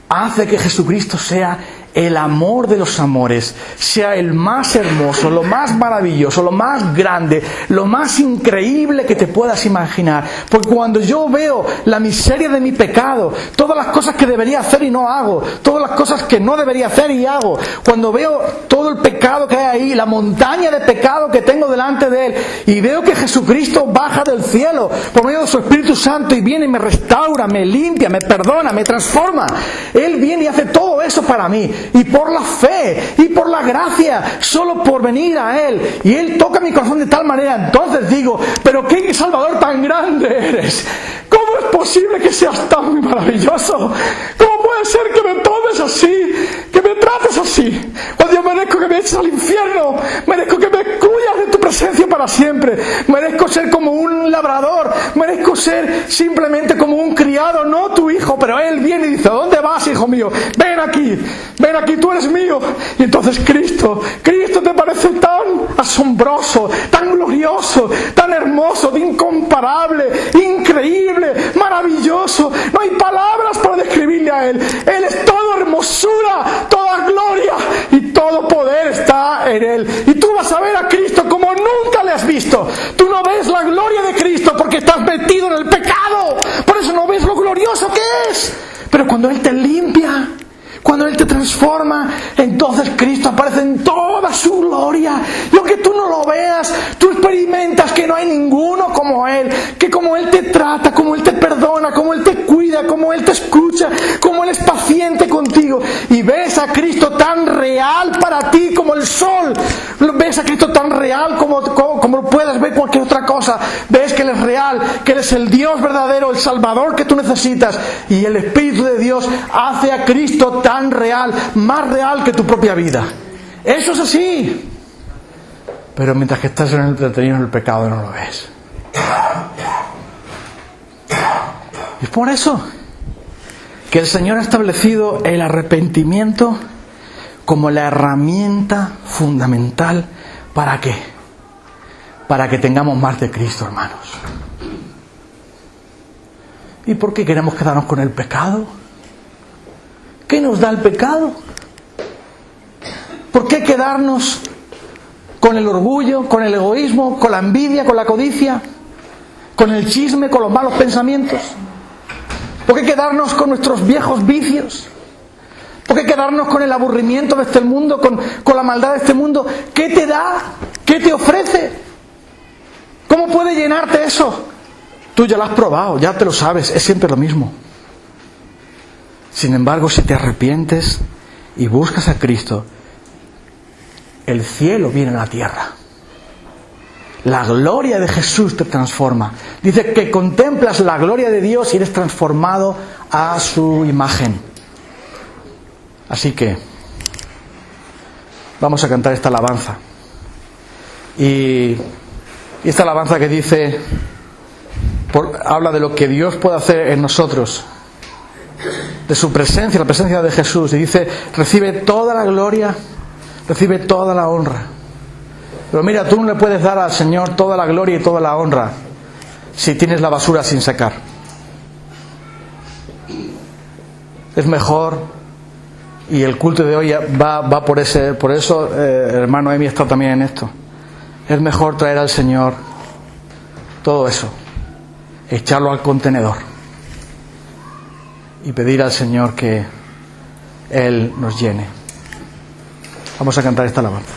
Hace que Jesucristo sea el amor de los amores, sea el más hermoso, lo más maravilloso, lo más grande, lo más increíble que te puedas imaginar. Porque cuando yo veo la miseria de mi pecado, todas las cosas que debería hacer y no hago, todas las cosas que no debería hacer y hago, cuando veo todo el pecado que hay ahí, la montaña de pecado que tengo delante de Él, y veo que Jesucristo baja del cielo por medio de su Espíritu Santo y viene y me restaura, me limpia, me perdona, me transforma. Él viene y hace todo eso para mí. Y por la fe y por la gracia, solo por venir a Él, y Él toca mi corazón de tal manera, entonces digo: pero qué Salvador tan grande eres. ¿Cómo es posible que seas tan maravilloso? ¿Cómo puede ser que me tomes así, que me trates así, cuando yo merezco que me eches al infierno, merezco que me excluyas de tu presencia para siempre, merezco ser como un labrador, merezco ser simplemente como un criado, no tu hijo? Pero Él viene y dice: ¿dónde vas, hijo mío? Ven aquí, tú eres mío. Y entonces Cristo te parece tan asombroso, tan glorioso, tan hermoso, incomparable, increíble, maravilloso. No hay palabras para describirle a Él. Él es toda hermosura, toda gloria, y todo poder está en Él. Y tú vas a ver a Cristo como nunca le has visto. Tú no ves la gloria de Cristo porque estás metido en el pecado, por eso no ves lo glorioso que es. Pero cuando Él te limpia, cuando Él te transforma, entonces Cristo aparece en toda su gloria. Y aunque tú no lo veas, tú experimentas que no hay ninguno como Él, que como Él te trata, como Él te perdona, como Él te cuida, como Él te escucha, como Él es paciente contigo. Y ves a Cristo tan real para ti como el sol. Ves a Cristo tan real como puedes ver cualquier otra cosa. Ves que Él es real, que Él es el Dios verdadero, el Salvador que tú necesitas. Y el Espíritu de Dios hace a Cristo tan real, más real que tu propia vida. Eso es así. Pero mientras que estás entretenido en el pecado, no lo ves. Y es por eso que el Señor ha establecido el arrepentimiento como la herramienta fundamental. ¿Para qué? Para que tengamos más de Cristo, hermanos. ¿Y por qué queremos quedarnos con el pecado? ¿Qué nos da el pecado? ¿Por qué quedarnos con el orgullo, con el egoísmo, con la envidia, con la codicia, con el chisme, con los malos pensamientos? ¿Por qué quedarnos con nuestros viejos vicios? ¿Por qué quedarnos con el aburrimiento de este mundo, con la maldad de este mundo? ¿Qué te da? ¿Qué te ofrece? ¿Cómo puede llenarte eso? Tú ya lo has probado, ya te lo sabes, es siempre lo mismo. Sin embargo, si te arrepientes y buscas a Cristo, el cielo viene a la tierra. La gloria de Jesús te transforma. Dice que contemplas la gloria de Dios y eres transformado a su imagen. Así que vamos a cantar esta alabanza. Y esta alabanza que dice, habla de lo que Dios puede hacer en nosotros, de su presencia, la presencia de Jesús. Y dice, recibe toda la gloria, recibe toda la honra. Pero mira, tú no le puedes dar al Señor toda la gloria y toda la honra si tienes la basura sin sacar. Es mejor, y el culto de hoy va por eso, hermano Emi está también en esto. Es mejor traer al Señor todo eso, echarlo al contenedor y pedir al Señor que Él nos llene. Vamos a cantar esta alabanza.